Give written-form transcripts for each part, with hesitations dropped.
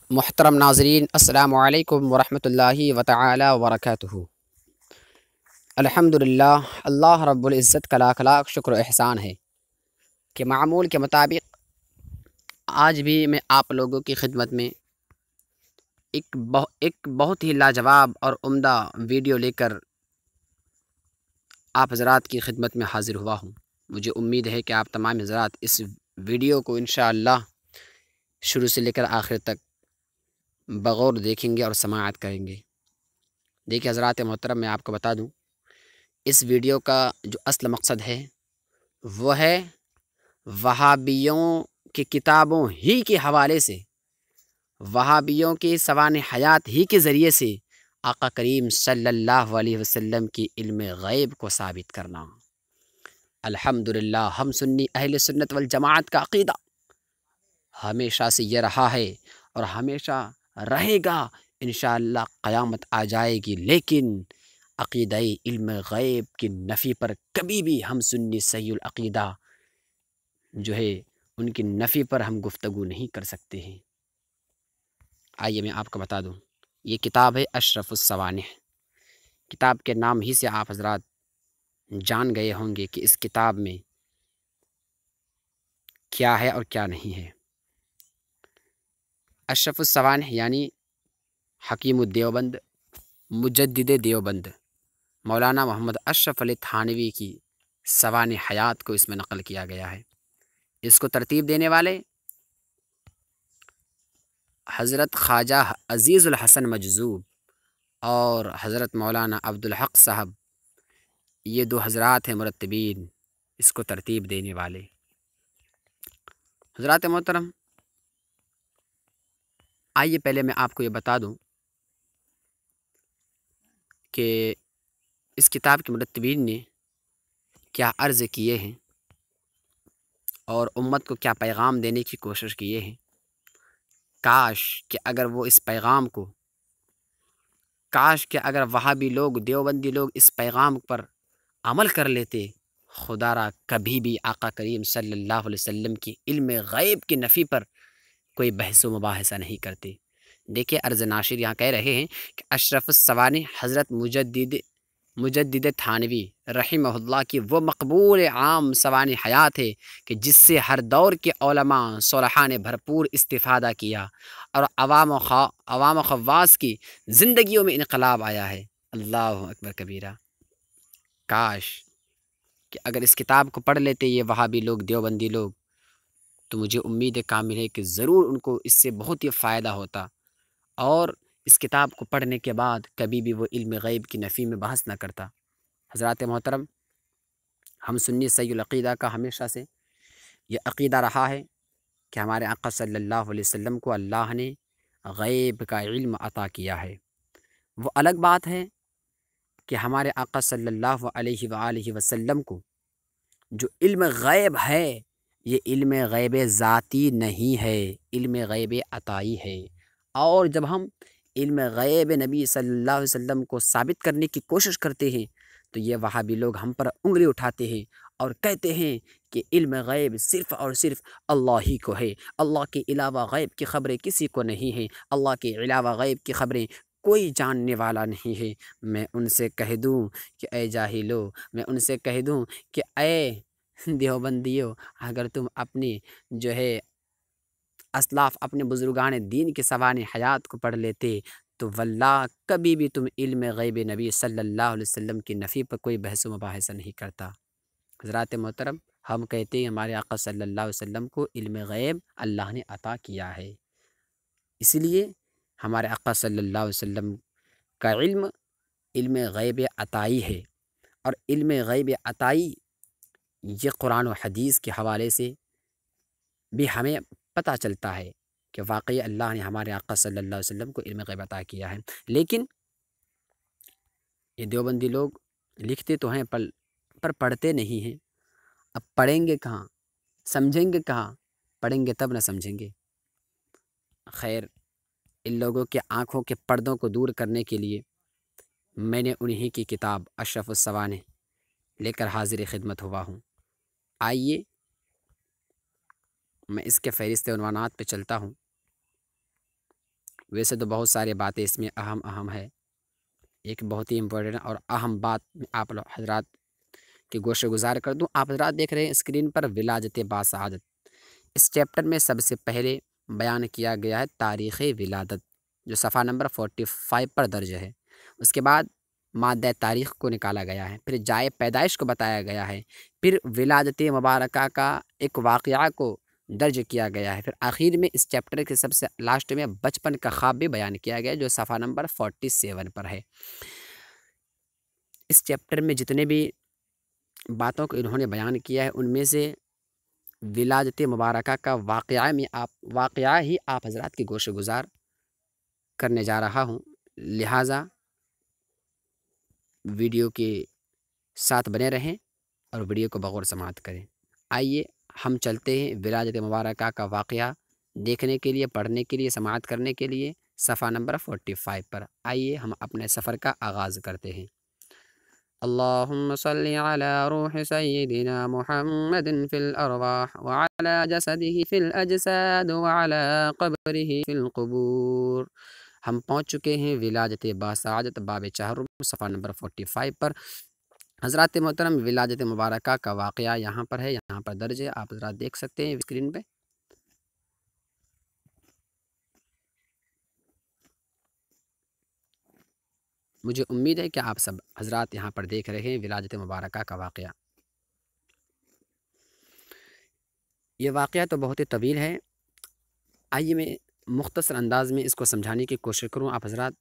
محترم ناظرین، السلام علیکم ورحمۃ اللہ وتعالی وبرکاتہ۔ الحمدللہ، اللہ رب العزت کا لاکھ لاکھ شکر و احسان ہے کہ معمول کے مطابق آج بھی میں آپ لوگوں کی خدمت میں ایک بہت ہی لاجواب اور عمدہ ویڈیو لے کر آپ حضرات کی خدمت میں حاضر ہوا ہوں۔ مجھے امید ہے کہ آپ تمام حضرات اس ویڈیو کو انشاءاللہ شروع سے لے کر آخر تک بغور دیکھیں گے اور سماعت کریں گے۔ دیکھیے حضرات محترم، میں آپ کو بتا دوں، اس ویڈیو کا جو اصل مقصد ہے وہ ہے وہابیوں کی کتابوں ہی کے حوالے سے، وہابیوں کی سوانح حیات ہی کے ذریعے سے آقا کریم صلی اللہ علیہ وسلم کی علم غیب کو ثابت کرنا۔ الحمدللہ، ہم سنی اہل سنت والجماعت کا عقیدہ ہمیشہ سے یہ رہا ہے اور ہمیشہ رہے گا، انشاءاللہ قیامت آ جائے گی، لیکن عقیدہ علم غیب کی نفی پر کبھی بھی ہم سنی صحیح العقیدہ جو ہے ان کی نفی پر ہم گفتگو نہیں کر سکتے ہیں۔ آئیے میں آپ کو بتا دوں، یہ کتاب ہے اشرف السوانح۔ کتاب کے نام ہی سے آپ حضرات جان گئے ہوں گے کہ اس کتاب میں کیا ہے اور کیا نہیں ہے۔ اشرف السوانح یعنی حکیم الدیوبند، مجدد دیوبند، مولانا محمد اشرف علی تھانوی کی سوانح حیات کو اس میں نقل کیا گیا ہے۔ اس کو ترتیب دینے والے حضرت خواجہ عزیز الحسن مجذوب اور حضرت مولانا عبدالحق صاحب، یہ دو حضرات ہیں مرتبین اس کو ترتیب دینے والے۔ حضرات محترم، آئیے پہلے میں آپ کو یہ بتا دوں کہ اس کتاب کے مرتبین نے کیا عرض کیے ہیں اور امت کو کیا پیغام دینے کی کوشش کیے ہیں۔ کاش کہ اگر وہ اس پیغام کو، کاش کہ اگر وہابی لوگ، دیوبندی لوگ اس پیغام پر عمل کر لیتے، خدا را کبھی بھی آقا کریم صلی اللہ علیہ وسلم کی علم غیب کی نفی پر کوئی بحث و مباحثہ نہیں کرتے۔ دیکھیے عرض ناشر یہاں کہہ رہے ہیں کہ اشرف السوانح حضرت مجدد تھانوی رحمہ اللہ کی وہ مقبول عام سوانح حیات ہے کہ جس سے ہر دور کے علماء صلحاء نے بھرپور استفادہ کیا اور عوام و خواص کی زندگیوں میں انقلاب آیا ہے۔ اللہ اکبر کبیرہ۔ کاش کہ اگر اس کتاب کو پڑھ لیتے یہ وہابی لوگ، دیوبندی لوگ، تو مجھے امید کامل ہے کہ ضرور ان کو اس سے بہت ہی فائدہ ہوتا اور اس کتاب کو پڑھنے کے بعد کبھی بھی وہ علم غیب کی نفی میں بحث نہ کرتا۔ حضرات محترم، ہم سنی صحیح العقیدہ کا ہمیشہ سے یہ عقیدہ رہا ہے کہ ہمارے آقا صلی اللہ علیہ وسلم کو اللہ نے غیب کا علم عطا کیا ہے۔ وہ الگ بات ہے کہ ہمارے آقا صلی اللہ علیہ وآلہ وسلم کو جو علم غیب ہے، یہ علم غیب ذاتی نہیں ہے، علم غیب عطائی ہے۔ اور جب ہم علم غیب نبی صلی اللہ علیہ وسلم کو ثابت کرنے کی کوشش کرتے ہیں تو یہ وہابی لوگ ہم پر انگلی اٹھاتے ہیں اور کہتے ہیں کہ علم غیب صرف اور صرف اللہ ہی کو ہے، اللہ کے علاوہ غیب کی خبریں کسی کو نہیں ہیں، اللہ کے علاوہ غیب کی خبریں کوئی جاننے والا نہیں ہے۔ میں ان سے کہہ دوں کہ اے جاہلو، میں ان سے کہہ دوں کہ اے دیوبندیو، اگر تم اپنی جو ہے اسلاف، اپنے بزرگان دین کے سوانح حیات کو پڑھ لیتے تو واللہ کبھی بھی تم علم غیب نبی صلی اللہ علیہ وسلم کی نفی پر کوئی بحث و مباحثہ نہیں کرتا۔ حضرات محترم، ہم کہتے ہیں ہمارے آقا صلی اللہ علیہ وسلم کو علم غیب اللہ نے عطا کیا ہے، اسی لیے ہمارے آقا صلی اللہ علیہ وسلم کا علم غیب عطائی ہے۔ اور علم غیب عطائی یہ قرآن و حدیث کے حوالے سے بھی ہمیں پتہ چلتا ہے کہ واقعی اللہ نے ہمارے آقا صلی اللہ علیہ وسلم کو علم غیب عطا کیا ہے۔ لیکن یہ دیوبندی لوگ لکھتے تو ہیں پر پڑھتے نہیں ہیں۔ اب پڑھیں گے کہاں، سمجھیں گے کہاں؟ پڑھیں گے تب نہ سمجھیں گے۔ خیر، ان لوگوں کے آنکھوں کے پردوں کو دور کرنے کے لیے میں نے انہی کی کتاب اشرف السوانح لے کر حاضر خدمت ہوا ہوں۔ آئیے میں اس کے فہرست عنوانات پہ چلتا ہوں۔ ویسے تو بہت ساری باتیں اس میں اہم ہے، ایک بہت ہی امپورٹنٹ اور اہم بات آپ حضرات کی گوشہ گزار کر دوں۔ آپ حضرات دیکھ رہے ہیں اسکرین پر ولادت باسعادت۔ اس چیپٹر میں سب سے پہلے بیان کیا گیا ہے تاریخ ولادت، جو صفحہ نمبر 45 پر درج ہے۔ اس کے بعد مادہ تاریخ کو نکالا گیا ہے، پھر جائے پیدائش کو بتایا گیا ہے، پھر ولادت مبارکہ کا ایک واقعہ کو درج کیا گیا ہے، پھر آخر میں اس چیپٹر کے سب سے لاسٹ میں بچپن کا خواب بھی بیان کیا گیا ہے، جو صفحہ نمبر 47 پر ہے۔ اس چیپٹر میں جتنے بھی باتوں کو انہوں نے بیان کیا ہے، ان میں سے ولادت مبارکہ کا واقعہ ہی آپ حضرات کی گوشہ گزار کرنے جا رہا ہوں، لہٰذا ویڈیو کے ساتھ بنے رہیں اور ویڈیو کو بغور سماعت کریں۔ آئیے ہم چلتے ہیں ولادت مبارکہ کا واقعہ دیکھنے کے لیے، پڑھنے کے لیے، سماعت کرنے کے لیے صفحہ نمبر 45 پر۔ آئیے ہم اپنے سفر کا آغاز کرتے ہیں۔ اللہم صلی علی روح سیدنا محمد فی الارواح وعلی جسدہ فی الاجساد وعلی قبرہ فی القبور۔ ہم پہنچ چکے ہیں ولادت باسعادت باب چہرم صفحہ نمبر 45 پر۔ حضرات محترم، ولادت مبارکہ کا واقعہ یہاں پر ہے، یہاں پر درج ہے، آپ حضرات دیکھ سکتے ہیں اسکرین پہ۔ مجھے امید ہے کہ آپ سب حضرات یہاں پر دیکھ رہے ہیں ولادت مبارکہ کا واقعہ۔ یہ واقعہ تو بہت ہی طویل ہے، آئیے میں مختصر انداز میں اس کو سمجھانے کی کوشش کروں آپ حضرات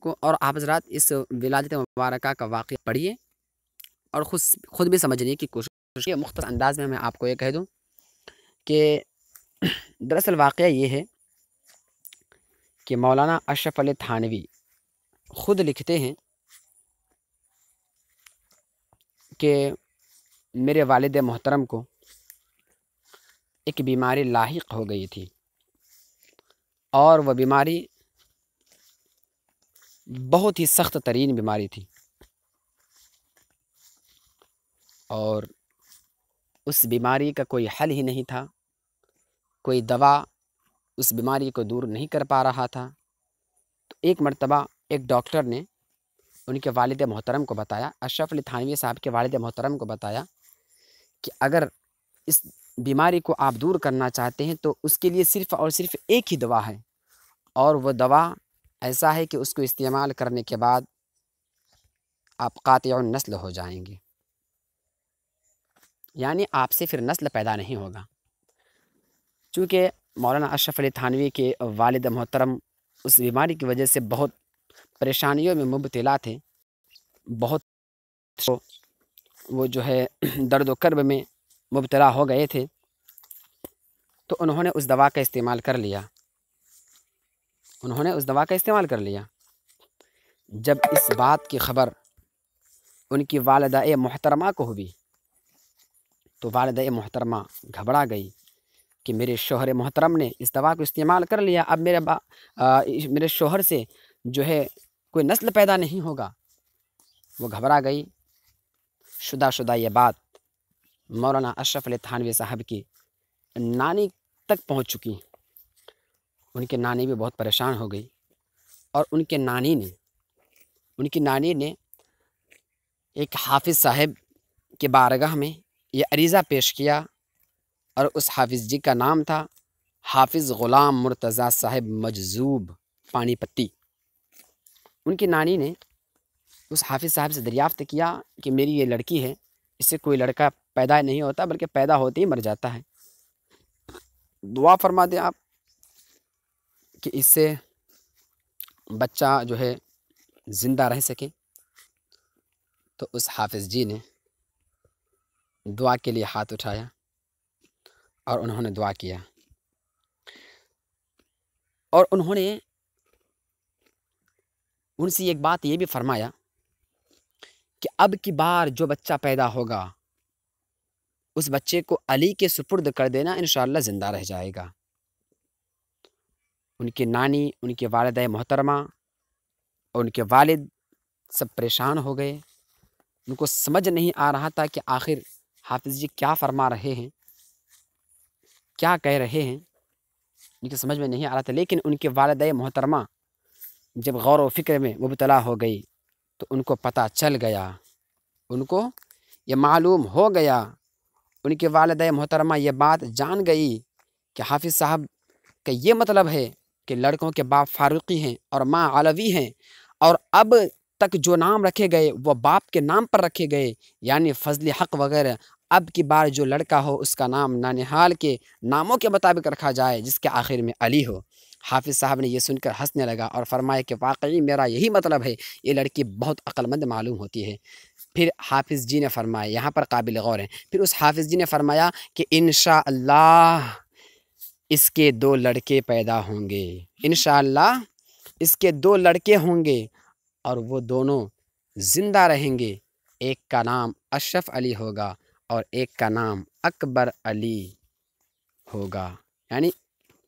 کو، اور آپ حضرات اس ولادت مبارکہ کا واقعہ پڑھیے اور خود بھی سمجھنے کی کوشش کیے۔ مختصر انداز میں آپ کو یہ کہہ دوں کہ دراصل واقعہ یہ ہے کہ مولانا اشرف علی تھانوی خود لکھتے ہیں کہ میرے والد محترم کو ایک بیماری لاحق ہو گئی تھی، اور وہ بیماری بہت ہی سخت ترین بیماری تھی، اور اس بیماری کا کوئی حل ہی نہیں تھا، کوئی دوا اس بیماری کو دور نہیں کر پا رہا تھا۔ تو ایک مرتبہ ایک ڈاکٹر نے ان کے والد محترم کو بتایا، اشرف علی تھانوی صاحب کے والد محترم کو بتایا کہ اگر اس بیماری کو آپ دور کرنا چاہتے ہیں تو اس کے لیے صرف اور صرف ایک ہی دوا ہے، اور وہ دوا ایسا ہے کہ اس کو استعمال کرنے کے بعد آپ قاطع النسل ہو جائیں گے، یعنی آپ سے پھر نسل پیدا نہیں ہوگا۔ چونکہ مولانا اشرف علی تھانوی کے والد محترم اس بیماری کی وجہ سے بہت پریشانیوں میں مبتلا تھے، بہت وہ جو ہے درد و کرب میں مبتلا ہو گئے تھے، تو انہوں نے اس دوا کا استعمال کر لیا، جب اس بات کی خبر ان کی والدہ محترمہ کو ہوئی تو والدہ محترمہ گھبرا گئی کہ میرے شوہر محترم نے اس دوا کو استعمال کر لیا، اب میرے شوہر سے جو ہے کوئی نسل پیدا نہیں ہوگا۔ وہ گھبرا گئی۔ شدہ یہ بات مولانا اشرف علی تھانوی صاحب کی نانی تک پہنچ چکی۔ ان کی نانی بھی بہت پریشان ہو گئی، اور ان کی نانی نے ایک حافظ صاحب کے بارگاہ میں یہ عریضہ پیش کیا، اور اس حافظ جی کا نام تھا حافظ غلام مرتضیٰ صاحب مجذوب پانی پتی۔ ان کی نانی نے اس حافظ صاحب سے دریافت کیا کہ میری یہ لڑکی ہے، اس سے کوئی لڑکا پیدا نہیں ہوتا بلکہ پیدا ہوتے ہی مر جاتا ہے، دعا فرما دیں آپ کہ اس سے بچہ جو ہے زندہ رہ سکے۔ تو اس حافظ جی نے دعا کے لیے ہاتھ اٹھایا اور انہوں نے دعا کیا، اور انہوں نے ان سے ایک بات یہ بھی فرمایا کہ اب کی بار جو بچہ پیدا ہوگا اس بچے کو علی کے سپرد کر دینا، انشاءاللہ زندہ رہ جائے گا۔ ان کی نانی، ان کے والدہ محترمہ اور ان کے والد سب پریشان ہو گئے۔ ان کو سمجھ نہیں آ رہا تھا کہ آخر حافظ جی کیا فرما رہے ہیں، کیا کہہ رہے ہیں۔ ان کی سمجھ میں نہیں آ رہا تھا، لیکن ان کی والدہ محترمہ جب غور و فکر میں مبتلا ہو گئی تو ان کو پتہ چل گیا، ان کو یہ معلوم ہو گیا، ان کی والدہ محترمہ یہ بات جان گئی کہ حافظ صاحب کا یہ مطلب ہے کہ لڑکوں کے باپ فاروقی ہیں اور ماں علوی ہیں، اور اب تک جو نام رکھے گئے وہ باپ کے نام پر رکھے گئے، یعنی فضل حق وغیرہ، اب کی بار جو لڑکا ہو اس کا نام نانہال کے ناموں کے مطابق رکھا جائے جس کے آخر میں علی ہو۔ حافظ صاحب نے یہ سن کر ہنسنے لگا اور فرمایا کہ واقعی میرا یہی مطلب ہے، یہ لڑکی بہت عقل مند معلوم ہوتی ہے۔ پھر حافظ جی نے فرمایا، یہاں پر قابل غور ہے، پھر اس حافظ جی نے فرمایا کہ انشاءاللہ اس کے 2 لڑکے پیدا ہوں گے، انشاءاللہ اس کے 2 لڑکے ہوں گے اور وہ دونوں زندہ رہیں گے، ایک کا نام اشرف علی ہوگا اور ایک کا نام اکبر علی ہوگا۔ یعنی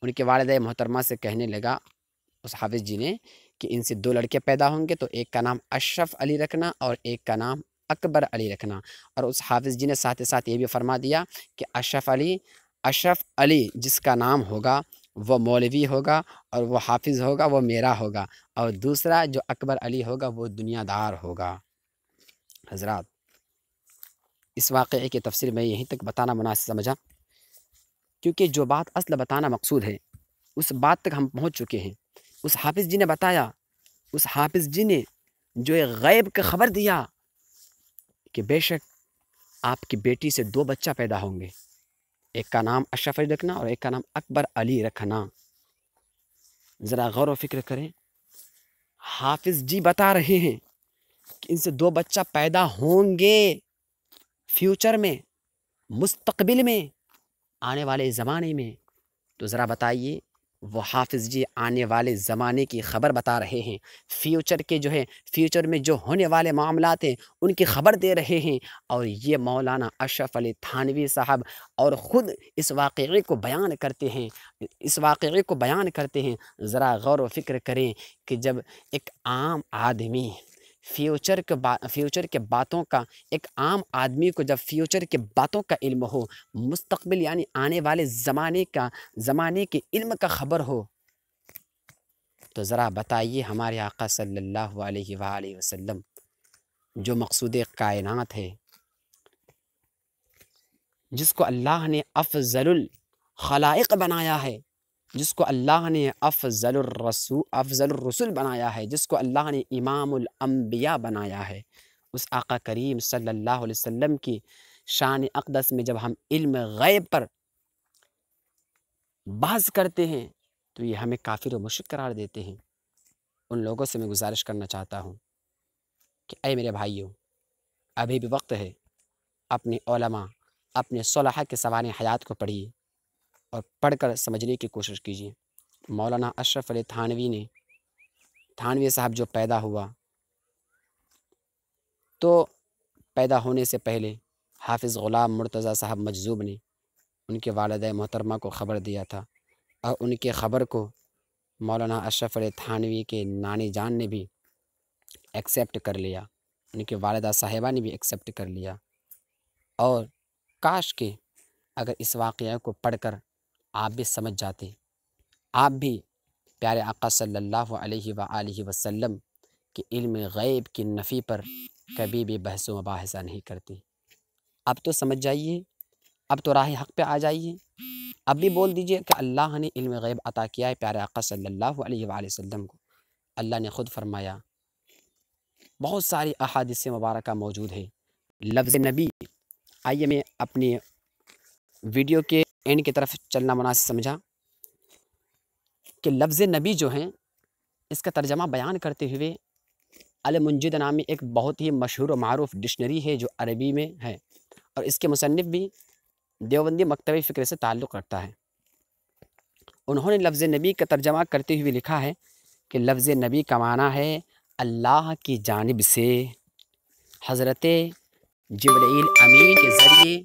ان کے والدہ محترمہ سے کہنے لگا اس حافظ جی نے کہ ان سے 2 لڑکے پیدا ہوں گے تو ایک کا نام اشرف علی رکھنا اور ایک کا نام اکبر علی رکھنا، اور اس حافظ جی نے ساتھ ساتھ یہ بھی فرما دیا کہ اشرف علی جس کا نام ہوگا وہ مولوی ہوگا اور وہ حافظ ہوگا، وہ میرا ہوگا، اور دوسرا جو اکبر علی ہوگا وہ دنیا دار ہوگا۔ حضرات، اس واقعے کی تفسیر میں یہیں تک بتانا مناسب سمجھا، کیونکہ جو بات اصل بتانا مقصود ہے اس بات تک ہم پہنچ چکے ہیں۔ اس حافظ جی نے بتایا، اس حافظ جی نے جو ایک غیب کی خبر دیا کہ بے شک آپ کی بیٹی سے 2 بچہ پیدا ہوں گے، ایک کا نام اشرف علی رکھنا اور ایک کا نام اکبر علی رکھنا۔ ذرا غور و فکر کریں، حافظ جی بتا رہے ہیں کہ ان سے 2 بچہ پیدا ہوں گے فیوچر میں، مستقبل میں، آنے والے زمانے میں۔ تو ذرا بتائیے، وہ حافظ جی آنے والے زمانے کی خبر بتا رہے ہیں، فیوچر کے جو ہے فیوچر میں جو ہونے والے معاملات ہیں ان کی خبر دے رہے ہیں، اور یہ مولانا اشرف علی تھانوی صاحب اور خود اس واقعے کو بیان کرتے ہیں۔ ذرا غور و فکر کریں کہ جب ایک عام آدمی فیوچر کے باتوں کا، ایک عام آدمی کو جب فیوچر کے باتوں کا علم ہو، مستقبل یعنی آنے والے زمانے کے علم کا خبر ہو، تو ذرا بتائیے ہمارے آقا صلی اللہ علیہ وآلہ وسلم جو مقصود کائنات ہے، جس کو اللہ نے افضل الخلائق بنایا ہے، جس کو اللہ نے افضل الرسل بنایا ہے، جس کو اللہ نے امام الانبیاء بنایا ہے، اس آقا کریم صلی اللہ علیہ وسلم کی شان اقدس میں جب ہم علم غیب پر بحث کرتے ہیں تو یہ ہمیں کافر و مشرک قرار دیتے ہیں۔ ان لوگوں سے میں گزارش کرنا چاہتا ہوں کہ اے میرے بھائیوں، ابھی بھی وقت ہے، اپنے علماء، اپنے صلحاء کے سوانح حیات کو پڑھیے اور پڑھ کر سمجھنے کی کوشش کیجیے۔ مولانا اشرف علی تھانوی صاحب جو پیدا ہوا، تو پیدا ہونے سے پہلے حافظ غلام مرتضیٰ صاحب مجذوب نے ان کے والدہ محترمہ کو خبر دیا تھا، اور ان کے خبر کو مولانا اشرف علی تھانوی کے نانی جان نے بھی ایکسیپٹ کر لیا، ان کے والدہ صاحبہ نے بھی ایکسیپٹ کر لیا، اور کاش کہ اگر اس واقعہ کو پڑھ کر آپ بھی سمجھ جاتے، آپ بھی پیارے آقا صلی اللہ علیہ وآلہ وسلم کے علم غیب کی نفی پر کبھی بھی بحث و مباحثہ نہیں کرتے۔ اب تو سمجھ جائیے، اب تو راہ حق پہ آ جائیے، اب بھی بول دیجئے کہ اللہ نے علم غیب عطا کیا ہے پیارے آقا صلی اللہ علیہ وآلہ وسلم کو۔ اللہ نے خود فرمایا، بہت ساری احادیث مبارکہ موجود ہے، لفظ نبی۔ آئیے میں اپنی ویڈیو کے اینڈ کی طرف چلنا مناسب سمجھا کہ لفظ نبی جو ہیں اس کا ترجمہ بیان کرتے ہوئے المنجد نامی ایک بہت ہی مشہور و معروف ڈکشنری ہے جو عربی میں ہے، اور اس کے مصنف بھی دیوبندی مکتبہ فکر سے تعلق رکھتا ہے۔ انہوں نے لفظ نبی کا ترجمہ کرتے ہوئے لکھا ہے کہ لفظ نبی کا معنی ہے اللہ کی جانب سے حضرت جبرائیل امین کے ذریعے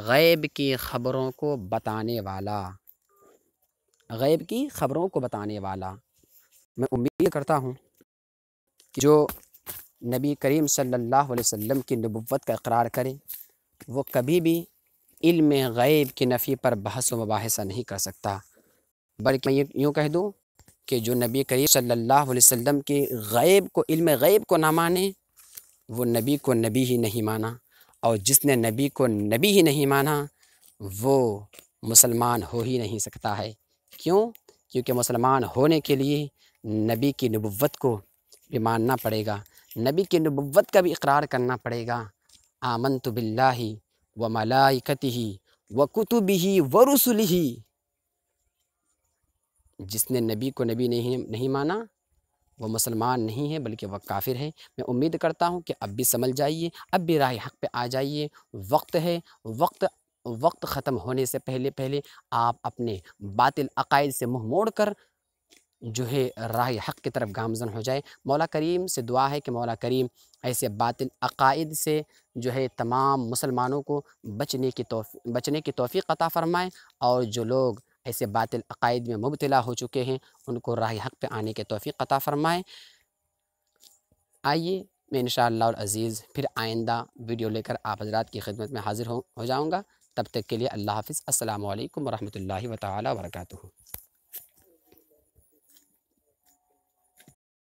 غیب کی خبروں کو بتانے والا، غیب کی خبروں کو بتانے والا۔ میں امید کرتا ہوں کہ جو نبی کریم صلی اللہ علیہ وسلم کی نبوت کا اقرار کرے وہ کبھی بھی علم غیب کی نفی پر بحث و مباحثہ نہیں کر سکتا، بلکہ میں یوں کہہ دوں کہ جو نبی کریم صلی اللہ علیہ وسلم کے علم غیب کو نہ مانے وہ نبی کو نبی ہی نہیں مانا، اور جس نے نبی کو نبی ہی نہیں مانا وہ مسلمان ہو ہی نہیں سکتا ہے۔ کیوں؟ کیونکہ مسلمان ہونے کے لیے نبی کی نبوت کو بھی ماننا پڑے گا، نبی کی نبوت کا بھی اقرار کرنا پڑے گا۔ آمنت باللہ و ملائکتہ و کتبہ و رسلہ۔ جس نے نبی کو نبی نہیں مانا وہ مسلمان نہیں ہے بلکہ وہ کافر ہے۔ میں امید کرتا ہوں کہ اب بھی سمجھ جائیے، اب بھی راہ حق پہ آ جائیے۔ وقت ہے، وقت ختم ہونے سے پہلے آپ اپنے باطل عقائد سے منہ موڑ کر جو ہے راہ حق کی طرف گامزن ہو جائے۔ مولا کریم سے دعا ہے کہ مولا کریم ایسے باطل عقائد سے جو ہے تمام مسلمانوں کو بچنے کی توفیق عطا فرمائے، اور جو لوگ ایسے باطل عقائد میں مبتلا ہو چکے ہیں ان کو راہ حق پہ آنے کی توفیق عطا فرمائے۔ آئیے میں انشاءاللہ العزیز پھر آئندہ ویڈیو لے کر آپ حضرات کی خدمت میں حاضر ہو جاؤں گا۔ تب تک کے لیے اللہ حافظ۔ السلام علیکم ورحمۃ اللہ تعالیٰ وبرکاتہ۔